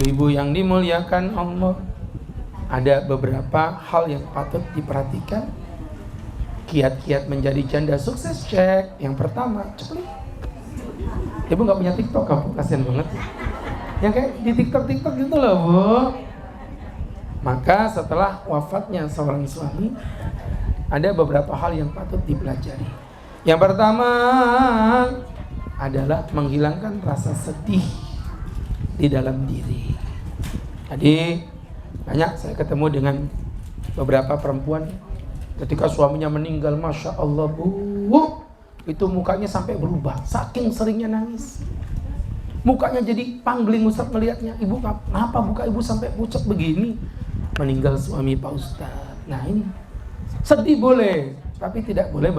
Ibu yang dimuliakan Allah, ada beberapa hal yang patut diperhatikan. Kiat-kiat menjadi janda sukses, cek. Yang pertama, cepet. Ibu gak punya TikTok, kamu kasihan banget. Yang kayak di TikTok gitu loh, Bu. Maka setelah wafatnya seorang suami, ada beberapa hal yang patut dipelajari. Yang pertama adalah menghilangkan rasa sedih di dalam diri. Tadi banyak saya ketemu dengan beberapa perempuan ketika suaminya meninggal, Masya Allah, Bu, itu mukanya sampai berubah, saking seringnya nangis. Mukanya jadi pangling Ustaz melihatnya. Ibu, kenapa muka ibu sampai pucat begini? Meninggal suami Pak Ustaz. Nah ini, sedih boleh, tapi tidak boleh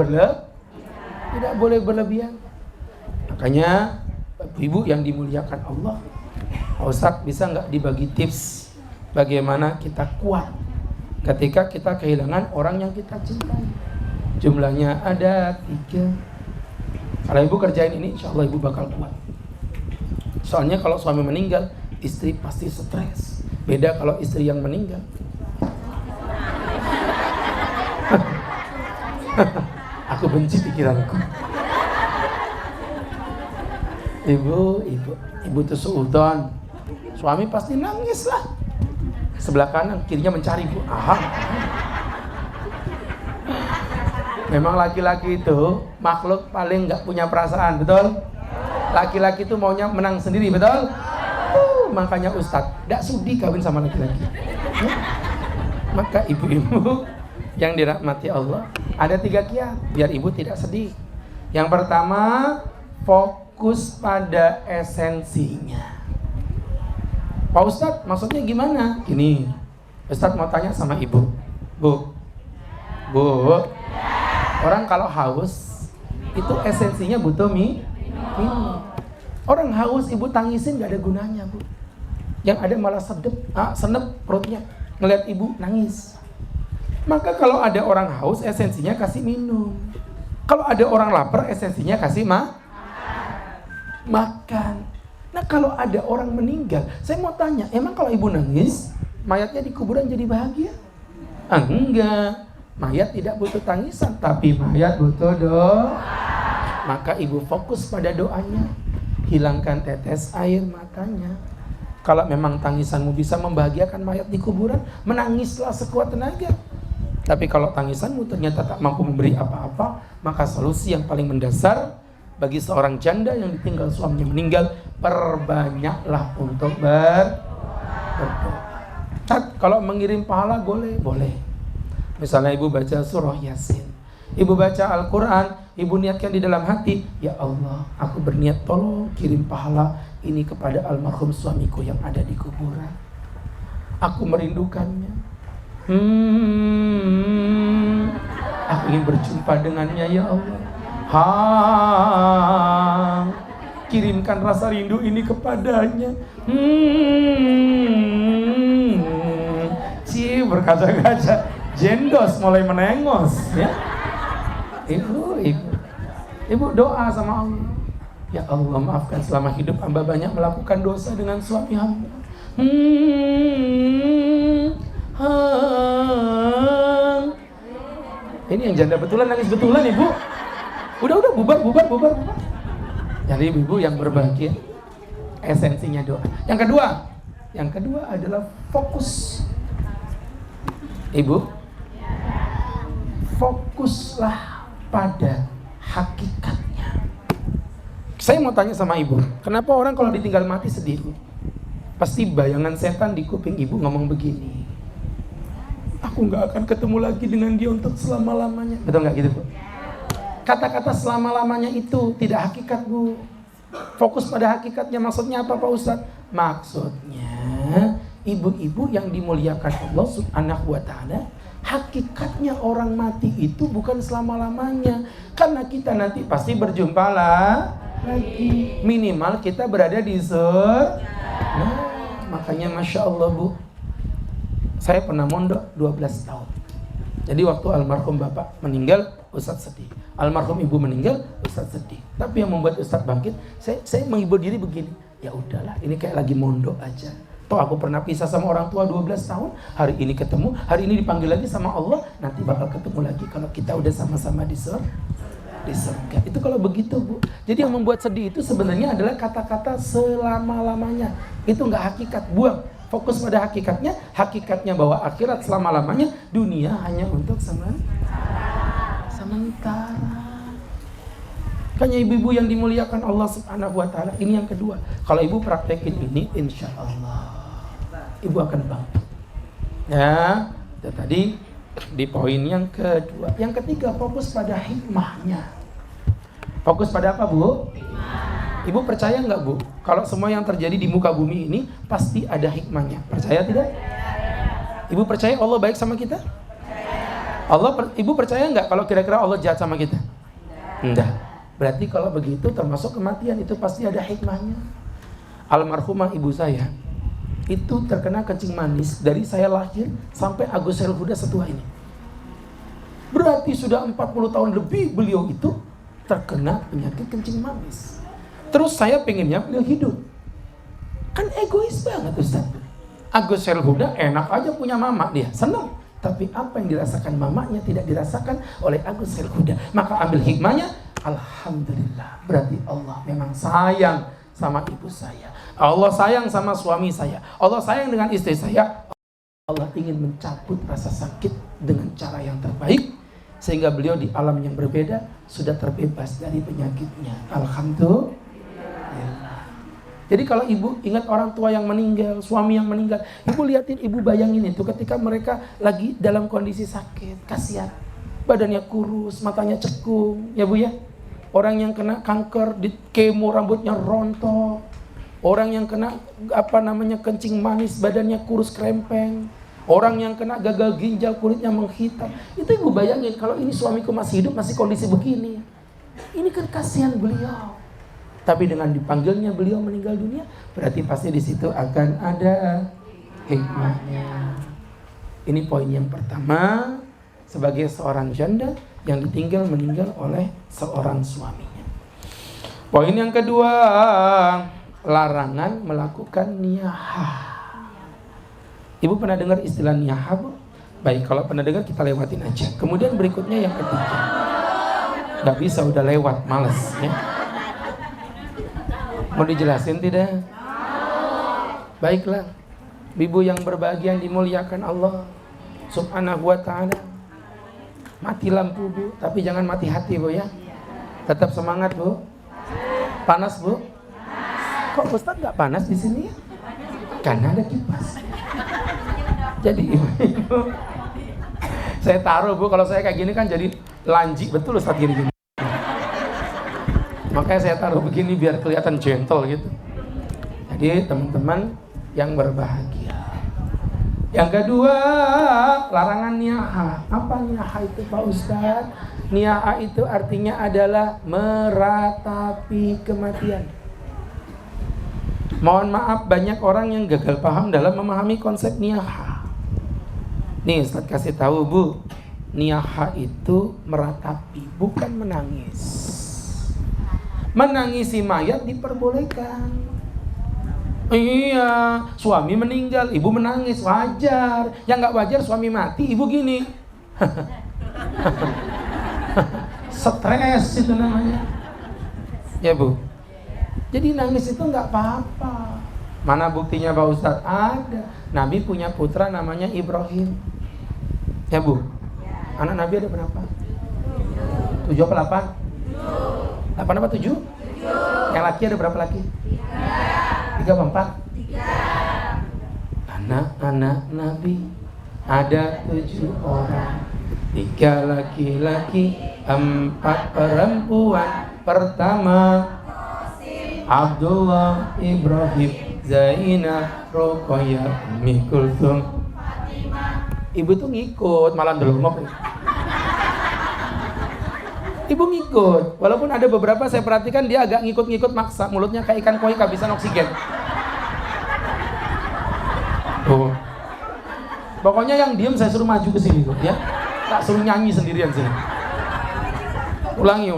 berlebihan. Makanya ibu yang dimuliakan Allah, Pak Ustaz bisa nggak dibagi tips bagaimana kita kuat ketika kita kehilangan orang yang kita cintai? Jumlahnya ada 3. Kalau ibu kerjain ini, insya Allah ibu bakal kuat. Soalnya kalau suami meninggal, istri pasti stres. Beda kalau istri yang meninggal. Aku benci pikiranku. Ibu tuh seudon. Suami pasti nangis lah. Sebelah kanan, kirinya mencari, Bu. Aha. Memang laki-laki itu makhluk paling gak punya perasaan, betul? Laki-laki itu maunya menang sendiri, betul? Makanya Ustadz gak sudi kawin sama laki-laki. Maka ibu-ibu yang dirahmati Allah, ada 3 kiat biar ibu tidak sedih. Yang pertama, fokus pada esensinya. Pak Ustadz, maksudnya gimana? Gini, Ustadz mau tanya sama ibu. Bu, orang kalau haus, itu esensinya butuh minum. Orang haus ibu tangisin gak ada gunanya, Bu. Yang ada malah senep perutnya ngeliat ibu nangis. Maka kalau ada orang haus, esensinya kasih minum. Kalau ada orang lapar, esensinya kasih makan. Nah kalau ada orang meninggal, saya mau tanya, emang kalau ibu nangis, mayatnya di kuburan jadi bahagia? Enggak, mayat tidak butuh tangisan, tapi mayat butuh doa. Maka ibu fokus pada doanya, hilangkan tetes air matanya. Kalau memang tangisanmu bisa membahagiakan mayat di kuburan, menangislah sekuat tenaga. Tapi kalau tangisanmu ternyata tak mampu memberi apa-apa, maka solusi yang paling mendasar bagi seorang janda yang ditinggal suaminya meninggal, perbanyaklah untuk berdoa. Kalau mengirim pahala boleh. Misalnya ibu baca surah Yasin, ibu baca Al-Quran, ibu niatkan di dalam hati, ya Allah, aku berniat tolong kirim pahala ini kepada almarhum suamiku yang ada di kuburan. Aku merindukannya. Aku ingin berjumpa dengannya, ya Allah. Kirimkan rasa rindu ini kepadanya. Berkaca-kaca, jendos mulai menengos, ya. Ibu doa sama Allah. Ya Allah, maafkan selama hidup hamba banyak melakukan dosa dengan suami hamba. Ini yang janda betulan nangis betulan, Ibu. Udah bubar. Jadi ibu yang berbahagia, esensinya doa. Yang kedua adalah fokus. Ibu, fokuslah pada hakikatnya. Saya mau tanya sama ibu, kenapa orang kalau ditinggal mati sedih? Pasti bayangan setan di kuping ibu ngomong begini, aku gak akan ketemu lagi dengan dia untuk selama-lamanya. Betul gak gitu, Bu? Kata-kata selama-lamanya itu tidak hakikat, Bu. Fokus pada hakikatnya. Maksudnya apa, Pak Ustadz? Maksudnya ibu-ibu yang dimuliakan Allah Subhanahu wa ta'ala, hakikatnya orang mati itu bukan selama-lamanya. Karena kita nanti pasti berjumpa lagi. Minimal kita berada di surga. Nah, makanya Masya Allah, Bu, saya pernah mondok 12 tahun. Jadi waktu almarhum bapak meninggal, Ustadz sedih. Almarhum ibu meninggal, Ustadz sedih. Tapi yang membuat Ustadz bangkit, saya menghibur diri begini, ya udahlah, ini kayak lagi mondok aja. Toh aku pernah pisah sama orang tua 12 tahun, hari ini ketemu, hari ini dipanggil lagi sama Allah, nanti bakal ketemu lagi kalau kita udah sama-sama di surga. Itu kalau begitu, Bu. Jadi yang membuat sedih itu sebenarnya adalah kata-kata selama-lamanya. Itu nggak hakikat, buang. Fokus pada hakikatnya bahwa akhirat selama-lamanya, dunia hanya untuk sementara. Makanya ibu-ibu yang dimuliakan Allah Subhanahu wa Ta'ala, ini yang kedua. Kalau ibu praktekin ini, insya Allah ibu akan bangkit. Ya, itu tadi di poin yang kedua. Yang ketiga, fokus pada hikmahnya. Fokus pada apa, Bu? Ibu percaya nggak, Bu? Kalau semua yang terjadi di muka bumi ini pasti ada hikmahnya. Percaya tidak? Ibu percaya Allah baik sama kita? Ibu percaya nggak kalau kira-kira Allah jahat sama kita? Enggak. Berarti kalau begitu termasuk kematian itu pasti ada hikmahnya. Almarhumah ibu saya itu terkena kencing manis dari saya lahir sampai Agus Hairul Huda setua ini. Berarti sudah 40 tahun lebih beliau itu terkena penyakit kencing manis. Terus saya pengennya beliau hidup. Kan egois banget Ustaz. Agus Hairul Huda enak aja punya mama, dia senang. Tapi apa yang dirasakan mamanya tidak dirasakan oleh Agus Hairul Huda. Maka ambil hikmahnya. Alhamdulillah, berarti Allah memang sayang sama ibu saya. Allah sayang sama suami saya. Allah sayang dengan istri saya. Allah ingin mencabut rasa sakit dengan cara yang terbaik, sehingga beliau di alam yang berbeda sudah terbebas dari penyakitnya. Alhamdulillah. Jadi kalau ibu ingat orang tua yang meninggal, suami yang meninggal, ibu liatin, ibu bayangin itu ketika mereka lagi dalam kondisi sakit, kasihan. Badannya kurus, matanya cekung, ya Bu ya. Orang yang kena kanker di kemo rambutnya rontok. Orang yang kena kencing manis badannya kurus krempeng. Orang yang kena gagal ginjal kulitnya menghitam. Itu ibu bayangin kalau ini suamiku masih hidup masih kondisi begini. Ini kan kasihan beliau. Tapi dengan dipanggilnya beliau meninggal dunia, berarti pasti di situ akan ada hikmahnya. Ini poin yang pertama, sebagai seorang janda yang ditinggal meninggal oleh seorang suaminya. Poin yang kedua, larangan melakukan niyahah. Ibu pernah dengar istilah niyahah, Bu? Baik, kalau pernah dengar kita lewatin aja. Kemudian berikutnya yang ketiga. Gak bisa, udah lewat, males ya. Mau dijelasin tidak? Baiklah, ibu yang berbahagia yang dimuliakan Allah Subhanahu wa Ta'ala. Mati lampu, Bu, tapi jangan mati hati, Bu ya. Tetap semangat, Bu. Panas, Bu? Kok Ustaz nggak panas di sini ya? Karena ada kipas. Jadi ibu, saya taruh, Bu, kalau saya kayak gini kan jadi lanji betul Ustaz gini-gini. Makanya saya taruh begini biar kelihatan gentle gitu. Jadi teman-teman yang berbahagia. Yang kedua, larangan niyahah. Apa niyahah itu, Pak Ustadz? Niyahah itu artinya adalah meratapi kematian. Mohon maaf, banyak orang yang gagal paham dalam memahami konsep niyahah. Nih, Ustadz kasih tahu, Bu. Niyahah itu meratapi, bukan menangis. Menangisi mayat diperbolehkan. Iya, suami meninggal, ibu menangis, wajar. Yang nggak wajar suami mati, ibu gini. Stres itu namanya. Ya Bu. Jadi nangis itu nggak apa-apa. Mana buktinya Pak Ustadz? Ada. Nabi punya putra namanya Ibrahim. Ya Bu. Anak Nabi ada berapa? 7 apa 8? 8 apa 7? Yang laki ada berapa laki? 3 apa 4? Anak-anak Nabi ada 7 orang. 3 laki-laki, 4 perempuan. Pertama Abdullah, Ibrahim, Zainab, Ruqayyah, Ummi Kulthum. Ibu tuh ngikut, malah ndelongok. Ibu ngikut, walaupun ada beberapa saya perhatikan dia agak ngikut-ngikut maksa, mulutnya kayak ikan koi kehabisan oksigen. Oh. Pokoknya yang diem saya suruh maju ke sini, ya. Tak suruh nyanyi sendirian sini. Ulangi.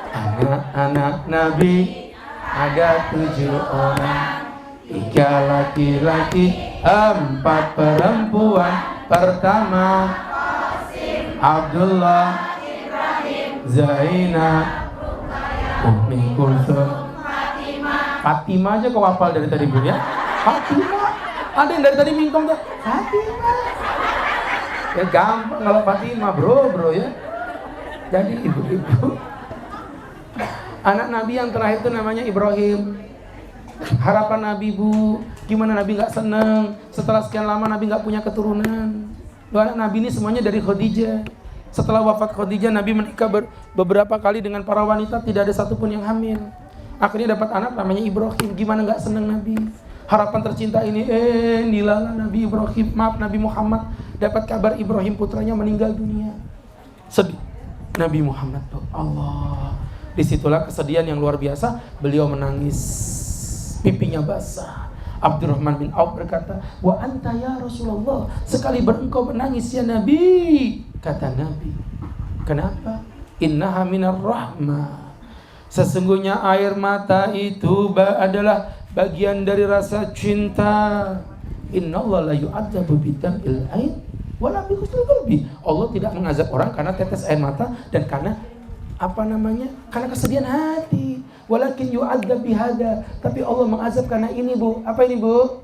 Anak-anak Nabi ada 7 orang. 3 laki-laki, 4 perempuan. Pertama Abdullah, Zainab, Ummi Kulsum, Fatimah aja kau hafal dari tadi Bu ya. Fatimah. Ada yang dari tadi mingkong tuh Fatimah. Ya gampang kalau Fatimah bro ya. Jadi ibu-ibu, anak Nabi yang terakhir itu namanya Ibrahim. Harapan Nabi Bu, gimana Nabi gak seneng setelah sekian lama Nabi gak punya keturunan. Anak Nabi ini semuanya dari Khadijah. Setelah wafat Khadijah, Nabi menikah beberapa kali dengan para wanita, tidak ada satupun yang hamil. Akhirnya dapat anak namanya Ibrahim. Gimana gak seneng Nabi? Harapan tercinta ini, nilalah Nabi Ibrahim, maaf Nabi Muhammad, dapat kabar Ibrahim putranya meninggal dunia. Sedih Nabi Muhammad tuh, Allah. Disitulah kesedihan yang luar biasa, beliau menangis, pipinya basah. Abdurrahman bin Auf berkata, wa anta ya Rasulullah, sekali engkau menangis ya Nabi. Kata Nabi, kenapa? Innaha minar rahmah, sesungguhnya air mata itu adalah bagian dari rasa cinta. Innallaha la yu'adzabu bidam'il ain wala bi husnil qalbi. Allah tidak mengazab orang karena tetes air mata dan karena karena kesedihan hati. Walakin yu'adzab bihada, tapi Allah mengazab karena ini Bu. Apa ini Bu?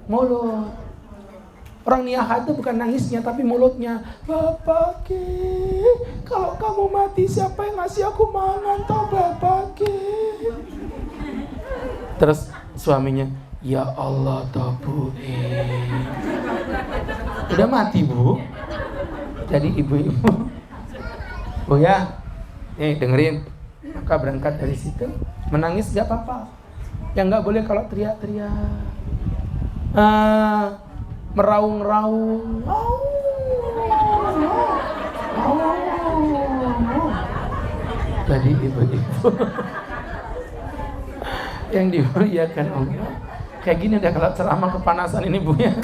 Mulut. Orang niyaha itu bukan nangisnya tapi mulutnya. Bapak ke, kalau kamu mati siapa yang ngasih aku mangan toh Bapak ke? Terus suaminya, ya Allah toh Bu. Udah mati Bu. Jadi ibu-ibu, Bu ya, dengerin. Maka berangkat dari situ, menangis gak apa-apa. Yang gak boleh kalau teriak-teriak, meraung-raung, jadi ibu-ibu yang dimuliakan Allah, kayak gini deh kalau ceramah kepanasan ini Bu ya.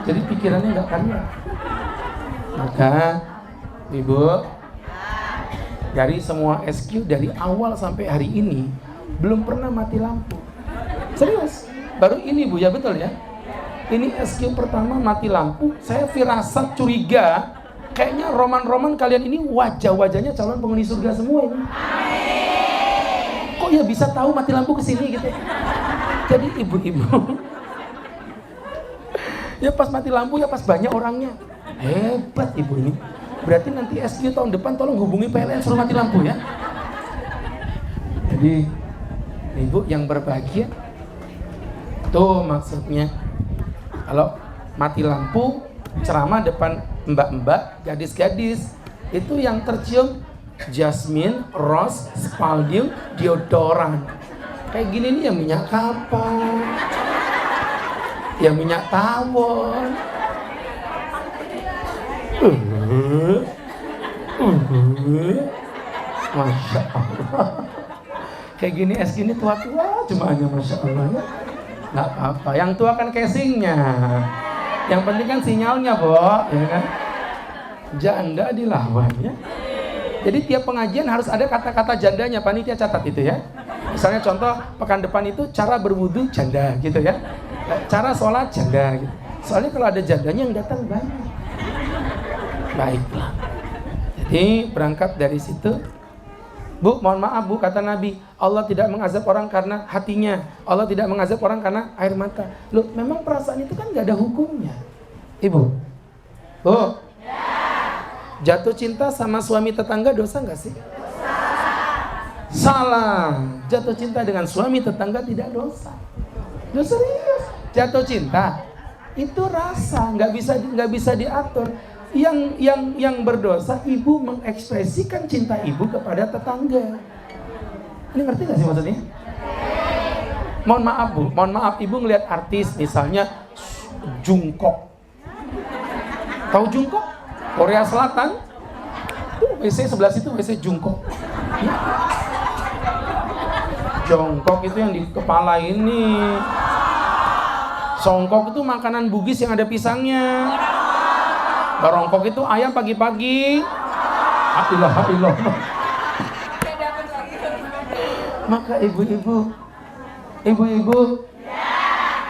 Jadi pikirannya gak karuan. Maka ibu, dari semua SQ dari awal sampai hari ini belum pernah mati lampu. Serius. Baru ini Bu ya, betul ya. Ini SQ pertama mati lampu. Saya firasat curiga, kayaknya roman-roman kalian ini wajah-wajahnya calon penghuni surga semua ini. Kok ya bisa tahu mati lampu kesini gitu. Jadi ibu-ibu ya pas mati lampu ya pas banyak orangnya. Hebat ibu ini. Berarti nanti SQ tahun depan tolong hubungi PLN suruh mati lampu ya. Jadi ibu yang berbahagia tuh maksudnya, kalau mati lampu ceramah depan mbak-mbak, gadis-gadis, itu yang tercium jasmine, rose, spaldium, deodoran. Kayak gini nih ya minyak kapas, ya minyak tawon. Masya Allah. Kayak gini es gini tua-tua jemaahnya, Masya Allah ya. Nggak apa-apa, yang tua kan casingnya, yang penting kan sinyalnya Bu, ya kan. Janda dilawan ya. Jadi tiap pengajian harus ada kata-kata jandanya, panitia catat itu ya. Misalnya contoh pekan depan itu cara berwudu janda gitu ya, cara sholat janda gitu. Soalnya kalau ada jandanya yang datang banyak. Baiklah. Jadi berangkat dari situ, Bu, mohon maaf Bu, kata Nabi, Allah tidak mengazab orang karena hatinya, Allah tidak mengazab orang karena air mata. Loh, memang perasaan itu kan gak ada hukumnya. Ibu, Bu, jatuh cinta sama suami tetangga dosa gak sih? Dosa. Salah. Jatuh cinta dengan suami tetangga tidak dosa. Dosa serius. Jatuh cinta itu rasa, nggak bisa diatur. Yang berdosa ibu mengekspresikan cinta ibu kepada tetangga. Ini ngerti gak sih maksudnya? Mohon maaf Bu, mohon maaf ibu ngelihat artis misalnya Jungkook. Tahu Jungkook? Korea Selatan. WC sebelah situ WC Jungkook. Jongkok itu yang di kepala ini. Songkok itu makanan Bugis yang ada pisangnya. Barongkok itu ayam pagi-pagi. Alhamdulillah. Maka ibu-ibu,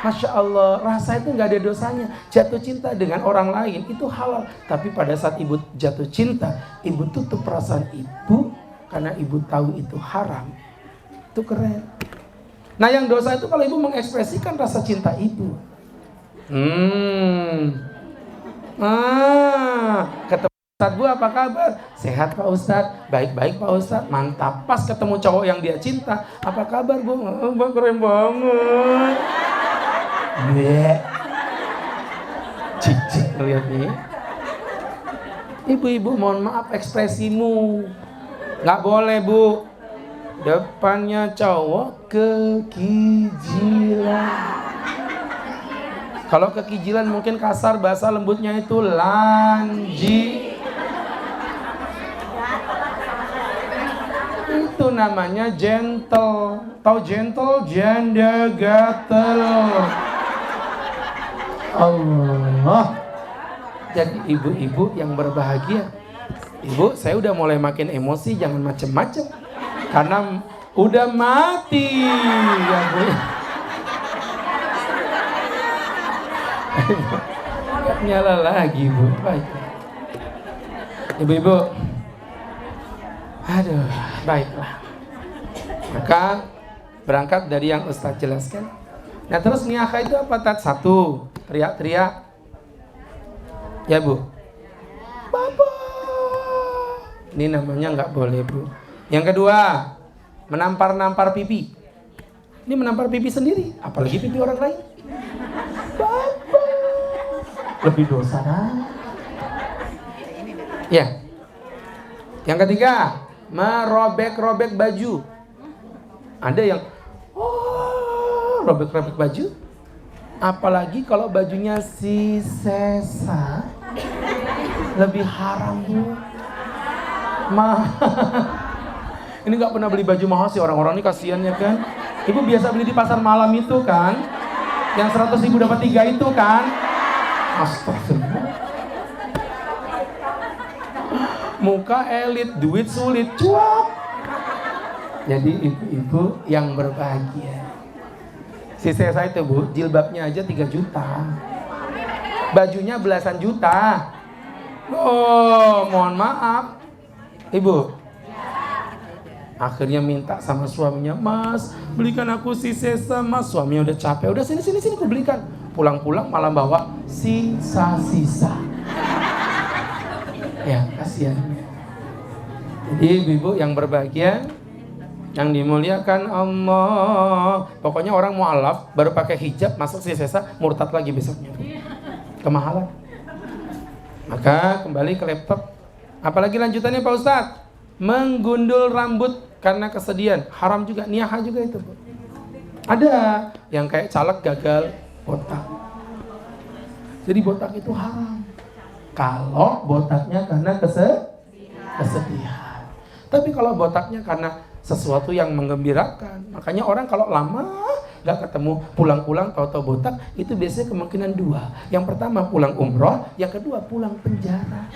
Masya Allah, rasa itu nggak ada dosanya. Jatuh cinta dengan orang lain itu halal. Tapi pada saat ibu jatuh cinta, ibu tutup perasaan ibu karena ibu tahu itu haram. Itu keren. Nah yang dosa itu kalau ibu mengekspresikan rasa cinta ibu. Ketemu Ustadz, Bu apa kabar? Sehat Pak Ustadz, baik-baik Pak Ustadz, mantap. Pas ketemu cowok yang dia cinta, apa kabar Bu? Bang keren banget. Cicik lihat nih. Ibu-ibu mohon maaf ekspresimu nggak boleh Bu. Depannya cowok kekijilan. Kalau kekijilan mungkin kasar, bahasa lembutnya itu lanji. Itu namanya gentle. Tahu gentle? Janda gatel. Allah. Jadi ibu-ibu yang berbahagia, ibu saya udah mulai makin emosi, jangan macem-macem karena udah mati ya Bu. Gak nyala lagi Bu. Baik ibu-ibu, aduh baiklah, maka berangkat dari yang Ustadz jelaskan. Nah terus niyakah itu apa Tat? Satu, teriak-teriak ya Bu, Bapak. Ini namanya nggak boleh Bu. Yang kedua, menampar-nampar pipi. Ini menampar pipi sendiri, apalagi pipi orang lain. Bapak, lebih dosa kan? Ya. Yang ketiga, merobek-robek baju. Ada yang robek-robek baju. Apalagi kalau bajunya si Sesa, lebih haram Bu. Ini nggak pernah beli baju mahal sih orang-orang ini, kasihannya kan. Ibu biasa beli di pasar malam itu kan, yang 100.000 dapat 3 itu kan. Astagfirullah. Muka elit, duit sulit, cuap. Jadi ibu-ibu yang berbahagia. Si Sesa itu Bu, jilbabnya aja 3 juta. Bajunya belasan juta. Oh, mohon maaf. Ibu. Akhirnya minta sama suaminya, Mas, belikan aku si Sesa, Mas. Suaminya udah capek, udah sini aku belikan. Pulang-pulang malah bawa sisa-sisa. Ya, kasihan. Jadi ibu-ibu yang berbahagia, yang dimuliakan Allah. Pokoknya orang mualaf baru pakai hijab masuk si Sesa, murtad lagi besoknya. Kemahalan. Maka kembali ke laptop. Apalagi lanjutannya Pak Ustadz? Menggundul rambut karena kesedihan. Haram juga, niyahah juga itu Bu. Ada yang kayak caleg gagal botak. Jadi botak itu haram kalau botaknya karena kesedihan. Tapi kalau botaknya karena sesuatu yang menggembirakan, makanya orang kalau lama gak ketemu, pulang-pulang tahu-tahu botak, itu biasanya kemungkinan 2. Yang pertama pulang umroh, yang kedua pulang penjara.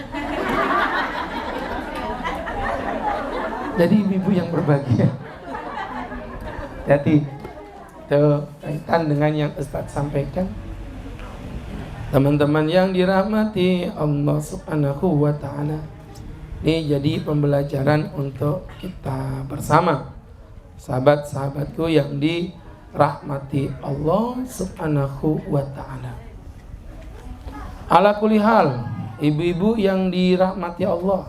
Jadi ibu-ibu yang berbahagia, jadi itu kaitan dengan yang Ustadz sampaikan. Teman-teman yang dirahmati Allah Subhanahu wa ta'ala, ini jadi pembelajaran untuk kita bersama, sahabat-sahabatku yang dirahmati Allah Subhanahu wa ta'ala. Ala kulli hal, ibu-ibu yang dirahmati Allah,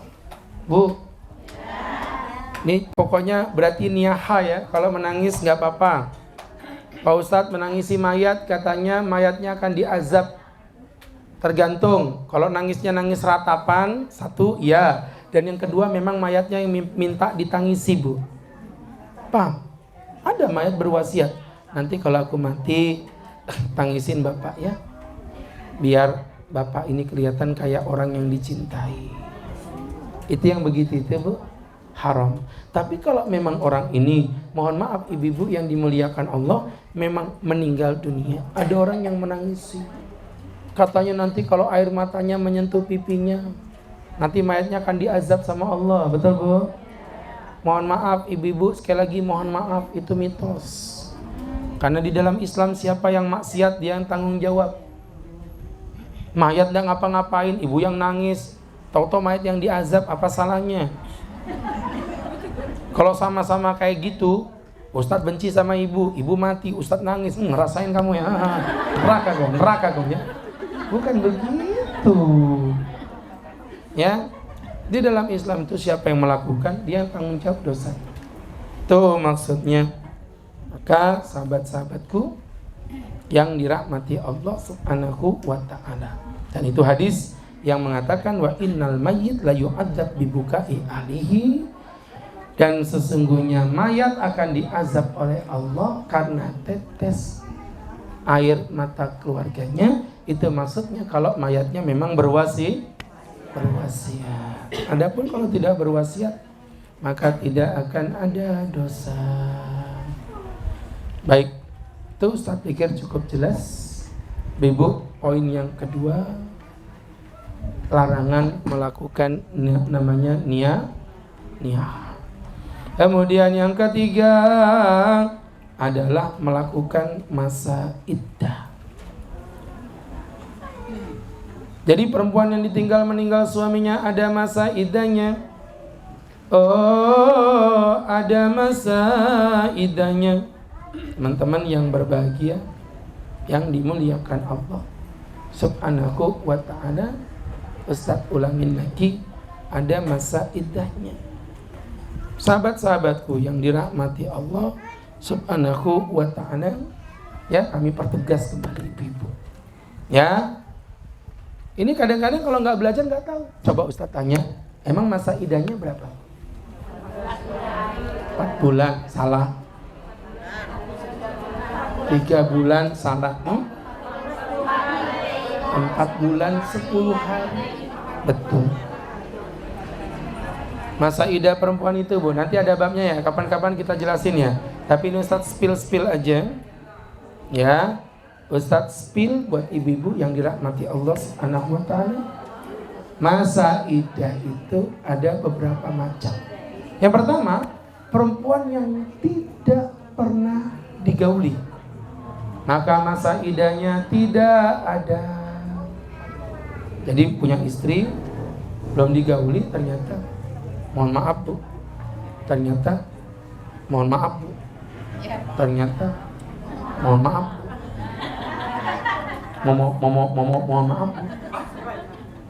Bu, ini pokoknya berarti niyahah ya. Kalau menangis nggak apa-apa. Pak Ustadz menangisi mayat, katanya mayatnya akan diazab. Tergantung. Kalau nangisnya nangis ratapan, 1 ya. Dan yang kedua memang mayatnya yang minta ditangisi Bu. Paham? Ada mayat berwasiat, nanti kalau aku mati tangisin Bapak ya, biar Bapak ini kelihatan kayak orang yang dicintai. Itu yang begitu itu Bu, haram. Tapi kalau memang orang ini, mohon maaf ibu-ibu yang dimuliakan Allah, memang meninggal dunia, ada orang yang menangisi. Katanya nanti kalau air matanya menyentuh pipinya, nanti mayatnya akan diazab sama Allah. Betul Bu? Mohon maaf ibu-ibu, sekali lagi mohon maaf, itu mitos. Karena di dalam Islam siapa yang maksiat dia yang tanggung jawab. Mayat nggak ngapa-ngapain, ibu yang nangis, tahu-tahu mayat yang diazab, apa salahnya? Kalau sama-sama kayak gitu, Ustadz benci sama ibu mati, Ustadz nangis, ngerasain kamu ya, neraka kau ya. Bukan begitu. Ya, di dalam Islam itu siapa yang melakukan, dia yang tanggung jawab dosa. Tuh maksudnya. Maka sahabat-sahabatku yang dirahmati Allah Subhanahu wa ta'ala. Dan itu hadis yang mengatakan wa innal mayyit la yu'adzab bibukai ahlihi, dan sesungguhnya mayat akan diazab oleh Allah karena tetes air mata keluarganya. Itu maksudnya kalau mayatnya memang berwasiat. Adapun kalau tidak berwasiat maka tidak akan ada dosa. Baik, itu Ustaz pikir cukup jelas. Ibu, poin yang kedua, larangan melakukan namanya niyah. Kemudian yang ketiga adalah melakukan masa iddah. Jadi perempuan yang ditinggal meninggal suaminya ada masa iddahnya. Oh, ada masa iddahnya. Teman-teman yang berbahagia, yang dimuliakan Allah Subhanahu wa ta'ala, Ustaz ulangin lagi, ada masa iddahnya. Sahabat-sahabatku yang dirahmati Allah Subhanahu wa ta'ala, ya, kami pertegas kembali ibu-ibu. Ya, ini kadang-kadang kalau nggak belajar nggak tahu. Coba Ustaz tanya, emang masa iddahnya berapa? 4 bulan, salah. 3 bulan, salah. 4 bulan 10 hari. Betul. Masa iddah perempuan itu, Bu, nanti ada babnya ya, kapan-kapan kita jelasin ya. Tapi ini Ustaz spill aja. Ya, Ustaz spill buat ibu-ibu yang dirahmati Allah Subhanahu wa ta'ala. Masa iddah itu ada beberapa macam. Yang pertama, perempuan yang tidak pernah digauli, maka masa iddahnya tidak ada. Jadi punya istri, belum digauli, ternyata mohon maaf Bu, ternyata mohon maaf Bu, ternyata mohon maaf mohon maaf Bu,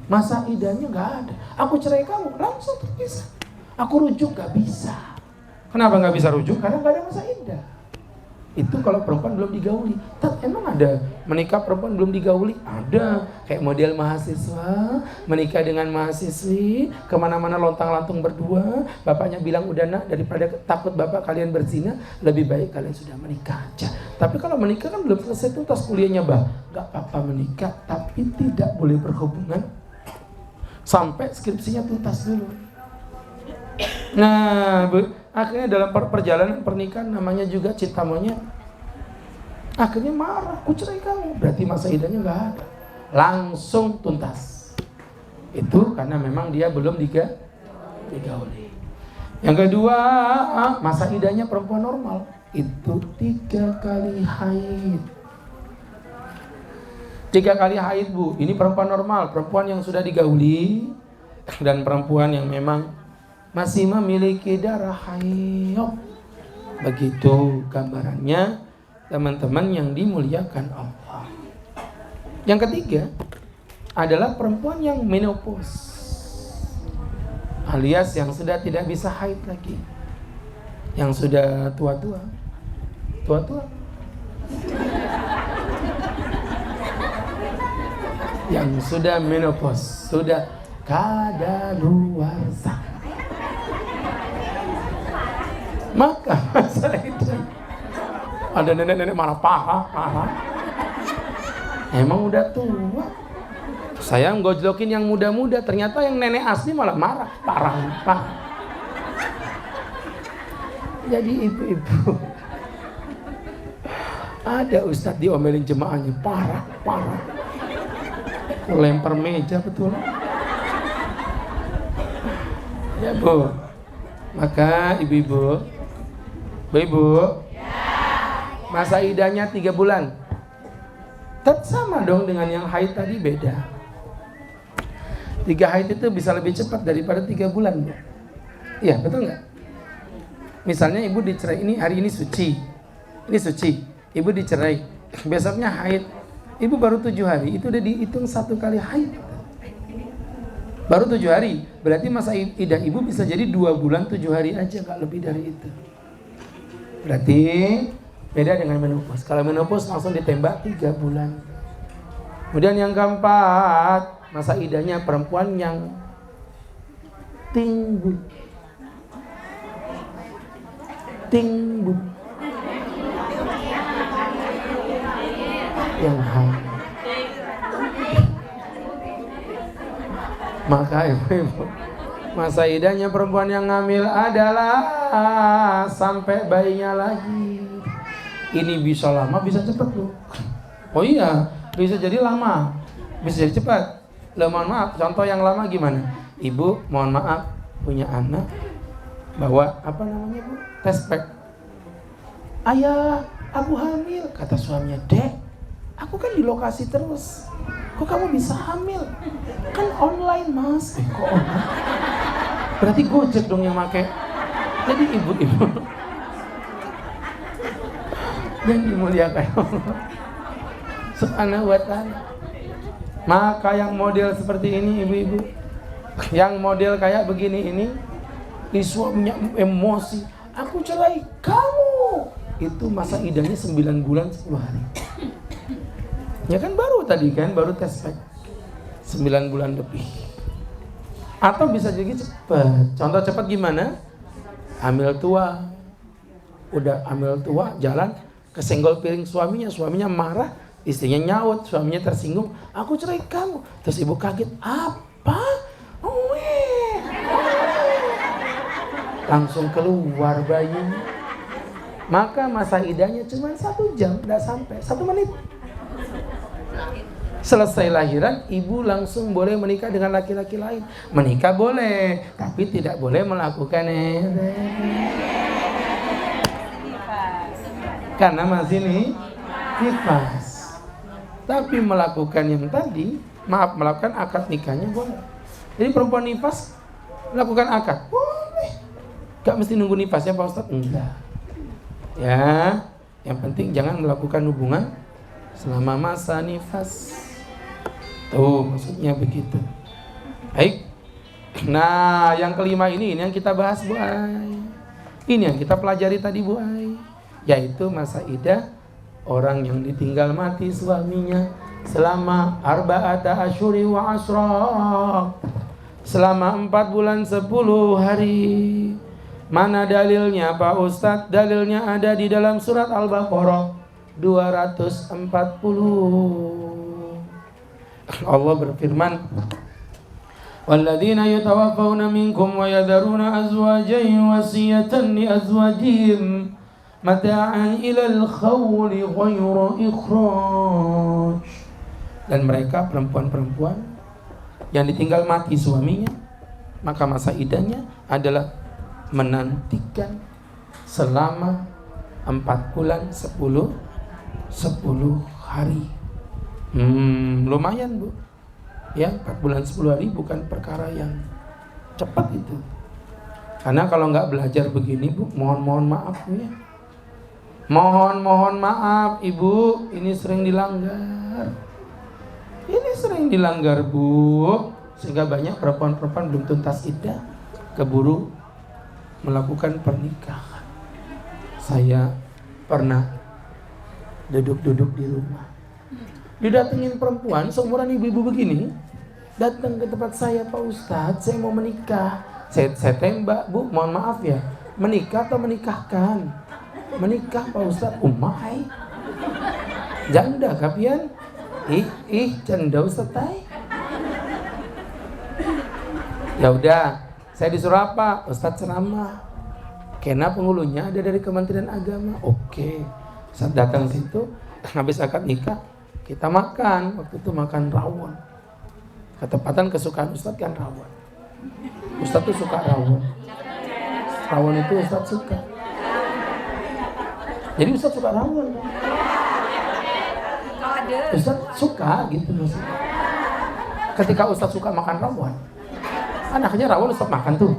masa iddahnya nggak ada. Aku cerai kamu, langsung terpisah. Aku rujuk nggak bisa. Kenapa nggak bisa rujuk? Karena nggak ada masa iddah. Itu kalau perempuan belum digauli. Tapi emang ada menikah perempuan belum digauli? Ada. Kayak model mahasiswa menikah dengan mahasiswi, kemana-mana lontang-lantung berdua. Bapaknya bilang udah nak, daripada takut bapak kalian berzina, lebih baik kalian sudah menikah aja. Tapi kalau menikah kan belum selesai tuntas kuliahnya, bah. Gak apa-apa menikah, tapi tidak boleh berhubungan sampai skripsinya tuntas dulu. Nah, akhirnya dalam perjalanan pernikahan namanya juga cinta monyet. Akhirnya marah, aku cerai kamu. Berarti masa iddahnya nggak ada. Langsung tuntas. Itu karena memang dia belum digauli. Yang kedua, masa iddahnya perempuan normal itu 3 kali haid. 3 kali haid, Bu. Ini perempuan normal, perempuan yang sudah digauli dan perempuan yang memang masih memiliki darah haid. Begitu gambarannya teman-teman yang dimuliakan Allah. Yang ketiga adalah perempuan yang menopause, alias yang sudah tidak bisa haid lagi, yang sudah tua-tua, yang sudah menopause, sudah kadaluarsa. Maka masalah itu ada nenek-nenek marah parah. Emang udah tua. Saya ngojlokin yang muda-muda, ternyata yang nenek asli malah marah parah. Jadi ibu-ibu, ada ustadz diomelin jemaahnya parah. Lempar meja betul. Ya Bu. Maka ibu-ibu, masa idahnya 3 bulan. Tetap sama dong dengan yang haid tadi, beda. 3 haid itu bisa lebih cepat daripada 3 bulan. Iya, betul nggak? Misalnya ibu dicerai, ini hari ini suci. Ini suci. Ibu dicerai. Besoknya haid. Ibu baru 7 hari, itu udah dihitung 1 kali haid. Baru 7 hari. Berarti masa idah ibu bisa jadi 2 bulan 7 hari aja, nggak lebih dari itu. Berarti beda dengan menopause. Kalau menopause langsung ditembak 3 bulan. Kemudian yang keempat, masa idahnya perempuan yang tinggu. Yang hamil. Maka ibu-ibu, masa idahnya perempuan yang hamil adalah sampai bayinya lahir. Ini bisa lama, bisa cepat loh. Oh iya, bisa jadi lama, bisa jadi cepat. Loh, mohon maaf, contoh yang lama gimana? Ibu, mohon maaf, punya anak, bawa apa namanya bu? Test pack. Ayah, aku hamil. Kata suaminya, Dek, aku kan di lokasi terus. Kok kamu bisa hamil? Kan online mas. Kok online? Berarti Gojek dong yang make. Jadi ibu-ibu yang dimuliakan Allah Subhanahu wa ta'ala. Maka yang model seperti ini ibu-ibu, yang model kayak begini ini, suaminya emosi, aku cerai kamu. Itu masa idahnya 9 bulan 10 hari. Ya kan baru tadi kan, baru tes pack 9 bulan lebih. Atau bisa jadi cepat. Contoh cepat gimana? Hamil tua. Udah hamil tua, jalan kesenggol piring suaminya marah, istrinya nyaut, suaminya tersinggung, aku cerai kamu. Terus ibu kaget, apa? Langsung keluar bayinya. Maka masa idahnya cuma 1 jam, tidak sampai 1 menit. Selesai lahiran, ibu langsung boleh menikah dengan laki-laki lain. Menikah boleh, tapi tidak boleh melakukan karena masih nifas. Tapi melakukan yang tadi, melakukan akad nikahnya boleh. Jadi perempuan nifas melakukan akad boleh. Gak mesti nunggu nifasnya Pak Ustadz, enggak. Ya, yang penting jangan melakukan hubungan selama masa nifas. Tuh maksudnya begitu. Baik. Nah yang kelima ini yang kita bahas Bu Ai. Ini yang kita pelajari tadi Bu Ai, yaitu masa idah orang yang ditinggal mati suaminya selama arba'ata asyuri wa asra, selama 4 bulan 10 hari. Mana dalilnya Pak Ustadz? Dalilnya ada di dalam surat Al-Baqarah 240. Allah berfirman, walladzina yatawaffawna minkum wa yadharuna azwajan wasiyatan li azwajihim mata'an ilal khawli ghayra ikhraj. Dan mereka perempuan-perempuan yang ditinggal mati suaminya, maka masa idahnya adalah menantikan selama 4 bulan 10 hari. Lumayan Bu. Ya, 4 bulan 10 hari bukan perkara yang cepat itu. Karena kalau nggak belajar begini Bu, mohon maaf ya. Mohon maaf Ibu, ini sering dilanggar. Ini sering dilanggar Bu, sehingga banyak perempuan-perempuan belum tuntas iddah keburu melakukan pernikahan. Saya pernah duduk di rumah, didatengin perempuan seumuran ibu-ibu begini, datang ke tempat saya, Pak Ustadz, saya mau menikah. Saya tembak, Bu, mohon maaf ya, menikah atau menikahkan? Menikah Pak Ustadz. Umai janda kapian? Janda Ustadz. Ya udah, saya disuruh apa? Ustadz ceramah. Kena penghulunya ada dari Kementerian Agama. Oke. Saat datang situ, habis akad nikah, kita makan. Waktu itu makan rawon. Ketepatan kesukaan Ustadz kan rawon. Ustadz tuh suka rawon. Rawon itu Ustadz suka. Jadi Ustaz suka rawon. Ustaz suka gitu maksudnya. Ketika Ustaz suka makan rawon, anaknya rawon Ustaz makan tuh.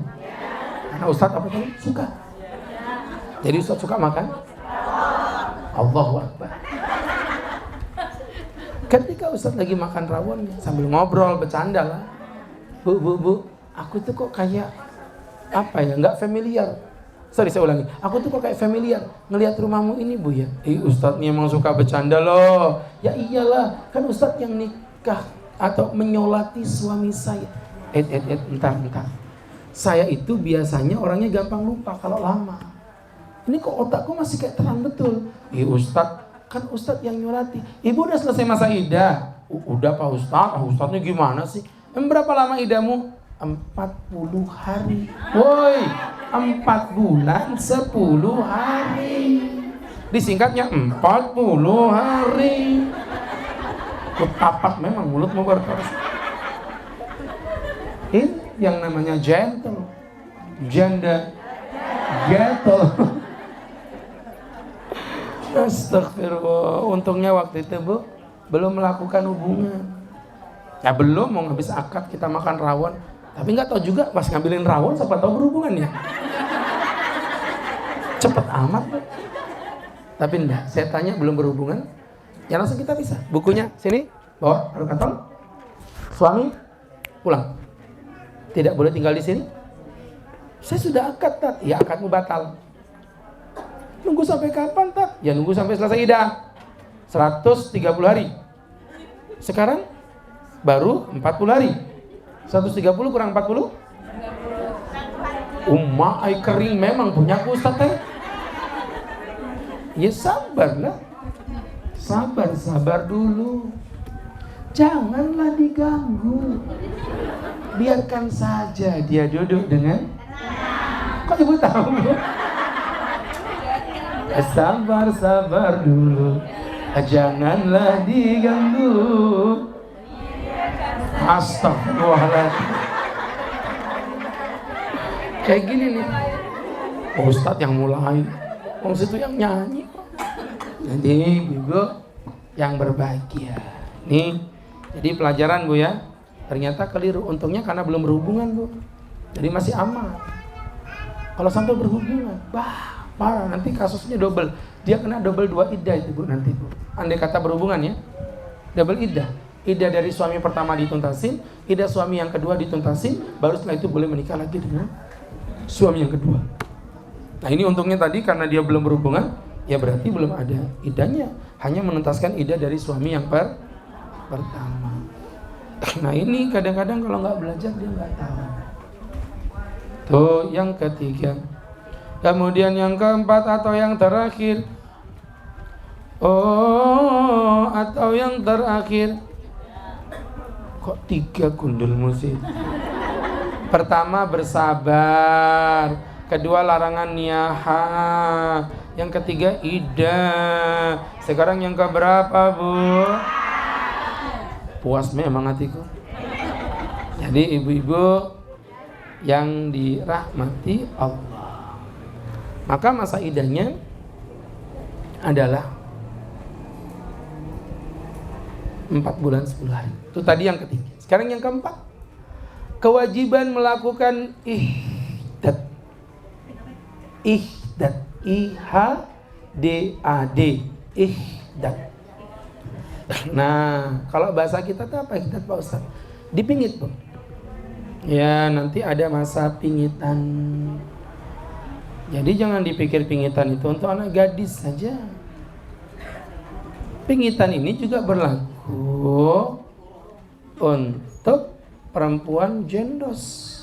Karena Ustaz apa tuh? Suka. Jadi Ustaz suka makan? Allahu Akbar. Ketika Ustaz lagi makan rawonnya sambil ngobrol, bercanda lah. Bu, aku tuh kok kayak apa ya, nggak familiar. Sorry, saya ulangi. Aku tuh kok kayak familiar ngelihat rumahmu ini, Bu ya. Ustaz nih emang suka bercanda loh. Ya iyalah, kan Ustaz yang nikah atau menyolati suami saya. Entar. Saya itu biasanya orangnya gampang lupa kalau lama. Ini kok otakku masih kayak terang betul. Ustaz, kan Ustaz yang nyolati. Ibu udah selesai masa idah? Udah Pak Ustaz. Ustaznya gimana sih? Berapa lama idahmu? 40 hari. Woi, 4 bulan 10 hari. Disingkatnya 40 hari. Kutapak memang mulutmu berterus. Ini yang namanya gentle. Gentle. Astagfirullah. Untungnya waktu itu Bu belum melakukan hubungan. Ya belum, mau habis akad kita makan rawon. Tapi nggak tahu juga pas ngambilin rawon siapa tahu berhubungan ya. Cepet amat Bu. Tapi enggak, saya tanya belum berhubungan. Ya langsung kita bisa. Bukunya sini, bawa taruh kantong. Suami pulang. Tidak boleh tinggal di sini. Saya sudah akad, Tat. Ya akadmu batal. Nunggu sampai kapan, Tat? Ya nunggu sampai selesai idah. 130 hari. Sekarang baru 40 hari. 130 kurang 40? Umma ai kering memang punya Ustaz teh. Ya sabarlah. Sabar dulu. Janganlah diganggu. Biarkan saja dia duduk dengan. Kok ibu tahu? Sabar dulu. Janganlah diganggu. Astagfirullahaladzim. Kayak gini nih. Ustadz yang mulai. Situ yang nyanyi. Jadi ibu yang berbahagia. Nih, jadi pelajaran Bu ya. Ternyata keliru. Untungnya karena belum berhubungan Bu. Jadi masih aman. Kalau sampai berhubungan, parah. Nanti kasusnya double. Dia kena double 2 iddah itu Bu nanti Bu. Andai kata berhubungan ya, double iddah. Iddah dari suami pertama dituntasin, iddah suami yang kedua dituntasin, baru setelah itu boleh menikah lagi dengan suami yang kedua. Nah ini untungnya tadi karena dia belum berhubungan, ya berarti belum ada iddahnya. Hanya menuntaskan iddah dari suami yang pertama. Nah ini kadang-kadang kalau nggak belajar dia nggak tahu. Tuh yang ketiga. Kemudian yang keempat atau yang terakhir. Atau yang terakhir. Kok 3 gundul musik? Pertama bersabar. Kedua larangan niyaha. Yang ketiga iddah. Sekarang yang keberapa Bu? Puas memang hatiku. Jadi ibu-ibu yang dirahmati Allah, maka masa iddahnya adalah 4 bulan 10 hari. Itu tadi yang ketiga. Sekarang yang keempat, kewajiban melakukan ihdad. Ihdad. I-H-D-A-D. Ihdad. Nah, kalau bahasa kita tuh apa ihdad Pak Ustaz? Dipingit Bu. Ya, nanti ada masa pingitan. Jadi jangan dipikir pingitan itu untuk anak gadis saja. Pingitan ini juga berlaku untuk perempuan jendos.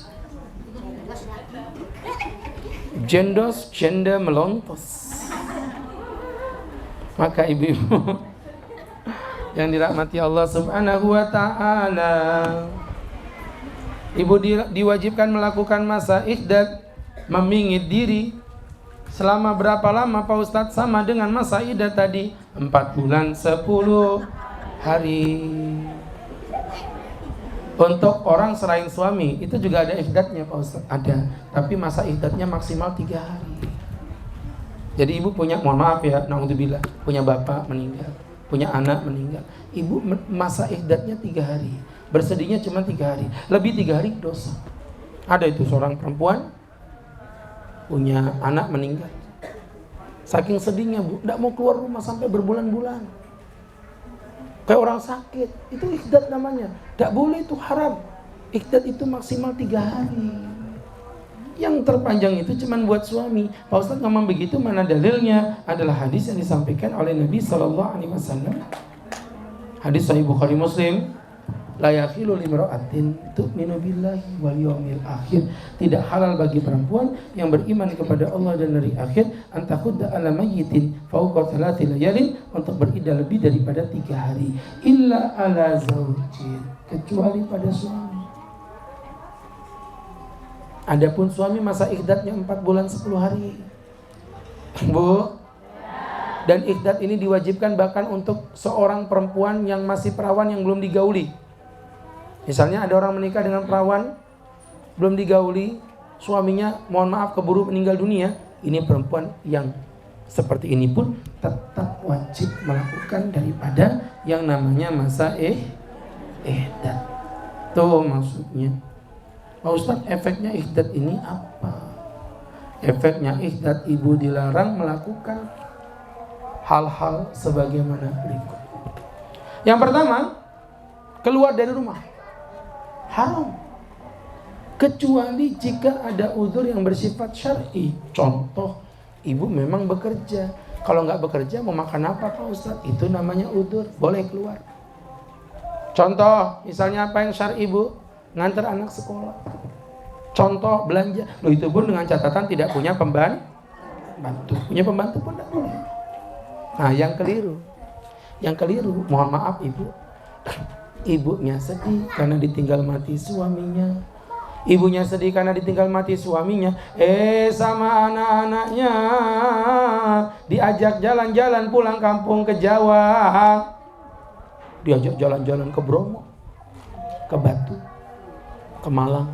Jendos, janda melontos. Maka ibu-ibu yang dirahmati Allah Subhanahu wa ta'ala, ibu diwajibkan melakukan masa ihdad, memingit diri selama berapa lama Pak Ustadz? Sama dengan masa iddad tadi, 4 bulan 10 hari. Untuk orang selain suami itu juga ada ihdadnya Pak Ustadz. Ada, tapi masa ihdadnya maksimal 3 hari. Jadi ibu punya, mohon maaf ya, naudzubillah, punya bapak meninggal, punya anak meninggal. Ibu masa iddatnya 3 hari, bersedihnya cuma 3 hari, lebih 3 hari dosa. Ada itu seorang perempuan punya anak meninggal, saking sedihnya bu, tidak mau keluar rumah sampai berbulan-bulan, kayak orang sakit. Itu iddat namanya, tidak boleh, itu haram. Iddat itu maksimal 3 hari. Yang terpanjang itu cuma buat suami. Pak Ustadz ngomong begitu, mana dalilnya? Adalah hadis yang disampaikan oleh Nabi SAW. Hadis Sahih Bukhari Muslim. La yakhilu limra'atin tu'minu billahi wal yawmil akhir. Tidak halal bagi perempuan yang beriman kepada Allah dan hari akhir antakhudda ala mayyitin fawqa 3 layalin, untuk beriddah lebih daripada 3 hari. Illa ala zaujin, kecuali pada suami. Adapun suami masa iddatnya 4 bulan 10 hari. Bu. Dan iddat ini diwajibkan bahkan untuk seorang perempuan yang masih perawan yang belum digauli. Misalnya ada orang menikah dengan perawan belum digauli, suaminya mohon maaf keburu meninggal dunia, ini perempuan yang seperti ini pun tetap wajib melakukan daripada yang namanya masa iddat. Tuh maksudnya. Pak Ustadz, efeknya iddat ini apa? Efeknya iddat, ibu dilarang melakukan hal-hal sebagaimana berikut. Yang pertama, keluar dari rumah. Haram. Kecuali jika ada uzur yang bersifat syar'i. Contoh, ibu memang bekerja. Kalau nggak bekerja mau makan apa Pak Ustadz? Itu namanya uzur, boleh keluar. Contoh, misalnya apa yang syar'i bu? Ngantar anak sekolah. Contoh belanja. Loh itu pun dengan catatan tidak punya pembantu. Punya pembantu pun tidak boleh. Nah yang keliru, mohon maaf ibu, ibunya sedih karena ditinggal mati suaminya. Ibunya sedih karena ditinggal mati suaminya. Sama anak-anaknya diajak jalan-jalan pulang kampung ke Jawa. Diajak jalan-jalan ke Bromo, ke Batu, ke Malang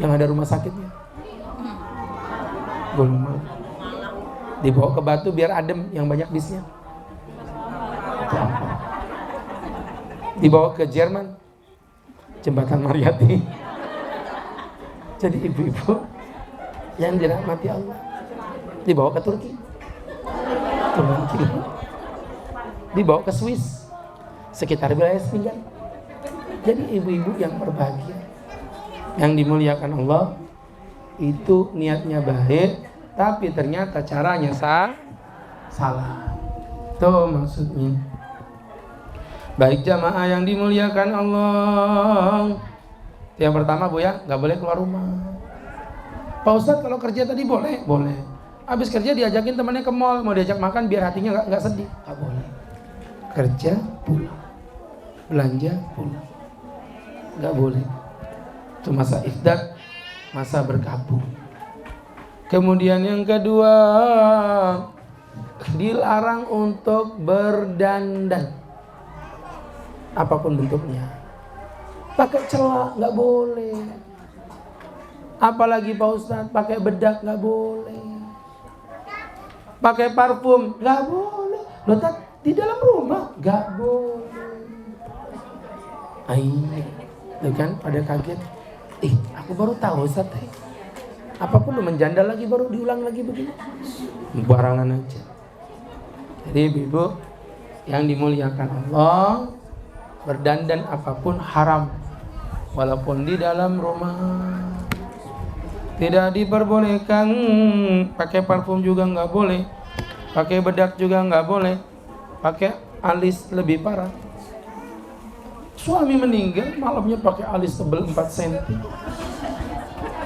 yang ada rumah sakitnya. Belum. Dibawa ke Batu biar adem, yang banyak bisnya. Dibawa ke Jerman, Jembatan Mariati. Jadi ibu-ibu yang dirahmati Allah dibawa ke Turki. Dibawa ke Swiss, sekitar wilayah Spingan. Jadi ibu-ibu yang berbahagia, yang dimuliakan Allah, itu niatnya baik, tapi ternyata caranya salah. Tuh maksudnya. Baik jamaah yang dimuliakan Allah. Yang pertama bu ya, nggak boleh keluar rumah. Pak Ustadz kalau kerja tadi boleh? Boleh. Habis kerja diajakin temannya ke mall, mau diajak makan biar hatinya nggak sedih. Nggak boleh. Kerja pulang, belanja pulang. Nggak boleh. Itu masa iddat, masa berkabung. Kemudian yang kedua, dilarang untuk berdandan apapun bentuknya. Pakai celak nggak boleh. Apalagi Pak Ustadz pakai bedak nggak boleh. Pakai parfum nggak boleh. Loh, di dalam rumah nggak boleh. Tuh kan pada kaget. Aku baru tahu Ustadz. Apapun lu menjandal lagi baru diulang lagi begini. Barangan aja. Jadi ibu yang dimuliakan Allah, berdandan apapun haram, walaupun di dalam rumah. Tidak diperbolehkan. Pakai parfum juga nggak boleh. Pakai bedak juga nggak boleh. Pakai alis lebih parah. Suami meninggal malamnya pakai alis tebal 4 cm.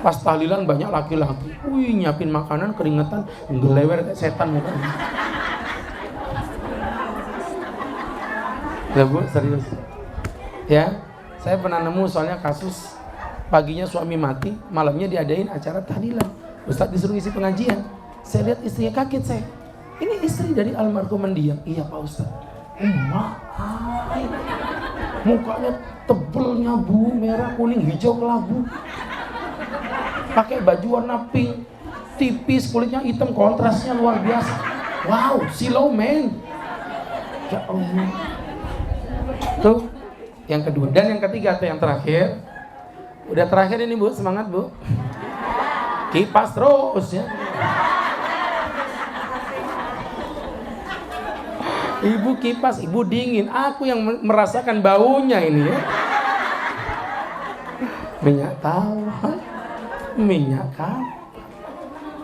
Pas tahlilan banyak laki-laki. Nyiapin makanan keringetan, ngelewer kayak setan mukanya. Ya bu, serius. Ya, saya pernah nemu soalnya kasus paginya suami mati, malamnya diadain acara tahlilan. Ustadz disuruh isi pengajian. Saya lihat istrinya, kaget saya. Ini istri dari almarhum mendiang. Iya Pak Ustadz. Mukanya tebelnya bu, merah, kuning, hijau, kelabu. Pakai baju warna pink. tipis, kulitnya hitam, kontrasnya luar biasa. Wow, silau men. Ya Allah. Tuh, yang kedua. Dan yang ketiga atau yang terakhir. Udah terakhir ini Bu, semangat Bu. Kipas terus ya. Ibu kipas, ibu dingin. Aku yang merasakan baunya ini ya. Minyak tawar, minyak kapas.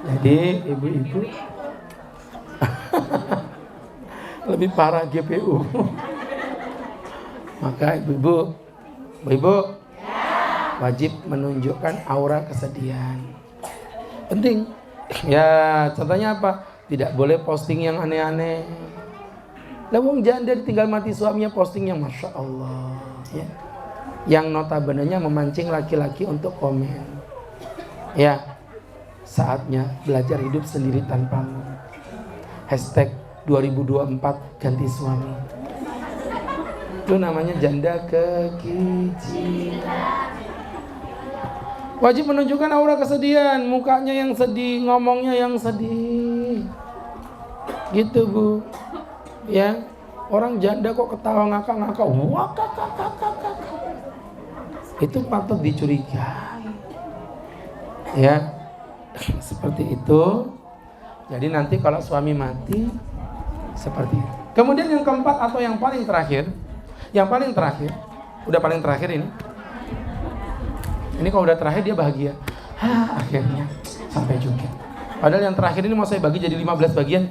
Jadi ibu-ibu lebih parah GPU. Maka ibu-ibu wajib menunjukkan aura kesedihan. Penting. Ya, contohnya apa? Tidak boleh posting yang aneh-aneh. Lah wong janda ditinggal mati suaminya posting yang Masya Allah ya. Yang notabenenya memancing laki-laki untuk komen. Ya, saatnya belajar hidup sendiri tanpamu. Hashtag 2024 ganti suami. Itu namanya janda kekicilan. Wajib menunjukkan aura kesedihan. Mukanya yang sedih, ngomongnya yang sedih. Gitu Bu. Ya, orang janda kok ketawa ngakak-ngakak. Wah, kakak. Itu patut dicurigai. Ya, seperti itu. Jadi nanti kalau suami mati seperti itu. Kemudian yang keempat atau yang paling terakhir, udah paling terakhir ini. Ini kalau udah terakhir dia bahagia. Akhirnya sampai juga. Padahal yang terakhir ini mau saya bagi jadi 15 bagian.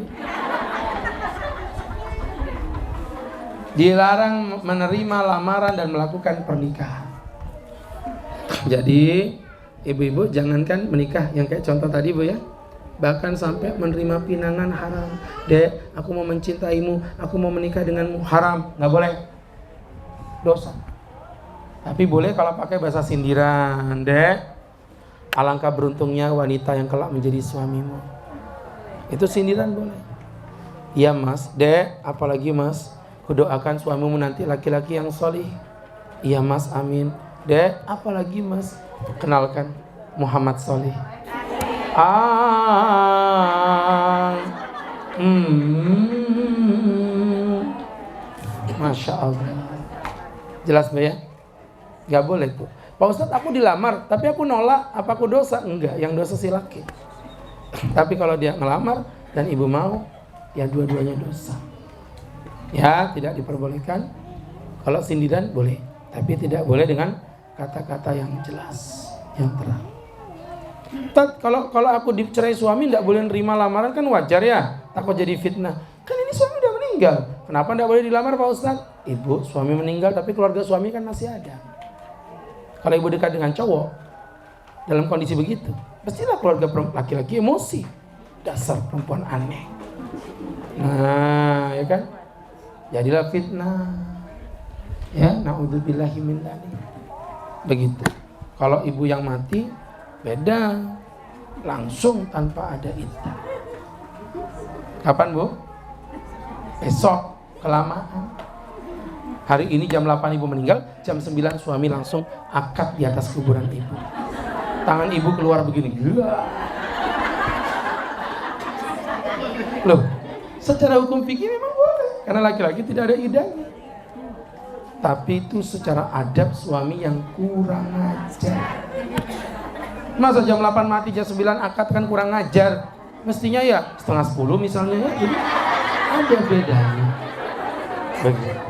Dilarang menerima lamaran dan melakukan pernikahan. Jadi ibu-ibu jangankan menikah yang kayak contoh tadi Bu ya. Bahkan sampai menerima pinangan haram. Dek, aku mau mencintaimu, aku mau menikah denganmu. Haram, nggak boleh. Dosa. Tapi boleh kalau pakai bahasa sindiran. Dek, alangkah beruntungnya wanita yang kelak menjadi suamimu. Itu sindiran boleh. Iya Mas, Dek, apalagi Mas, kudoakan suamimu nanti laki-laki yang solih. Iya Mas, amin. Dek, apalagi Mas, kenalkan Muhammad Solih. Masya Allah. Jelas Mbak ya? Gak boleh tuh. Pak Ustadz, aku dilamar, tapi aku nolak. Apa aku dosa? Enggak, yang dosa si laki. Tapi kalau dia ngelamar dan ibu mau, ya dua-duanya dosa. Ya, tidak diperbolehkan. Kalau sindiran boleh, tapi tidak boleh dengan kata-kata yang jelas, yang terang. Kalau aku dicerai suami tidak boleh nerima lamaran kan wajar ya, takut jadi fitnah. Kan ini suami udah meninggal, kenapa tidak boleh dilamar Pak Ustadz? Ibu, suami meninggal tapi keluarga suami kan masih ada. Kalau ibu dekat dengan cowok dalam kondisi begitu, pastilah keluarga laki-laki emosi. Dasar perempuan aneh. Nah, ya kan? Jadilah fitnah. Ya, naudzubillahi min dzalik. Begitu. Kalau ibu yang mati beda, langsung tanpa ada iddah. Kapan Bu? Besok, kelamaan. Hari ini jam 8 ibu meninggal, jam 9 suami langsung akad di atas kuburan ibu. Tangan ibu keluar begini. Loh, secara hukum fikih memang boleh, karena laki-laki tidak ada iddahnya. Tapi itu secara adab suami yang kurang ajar. Masa jam 8 mati, jam 9 akad kan kurang ajar. Mestinya ya setengah 10 misalnya ya. Jadi ada bedanya. Begitu.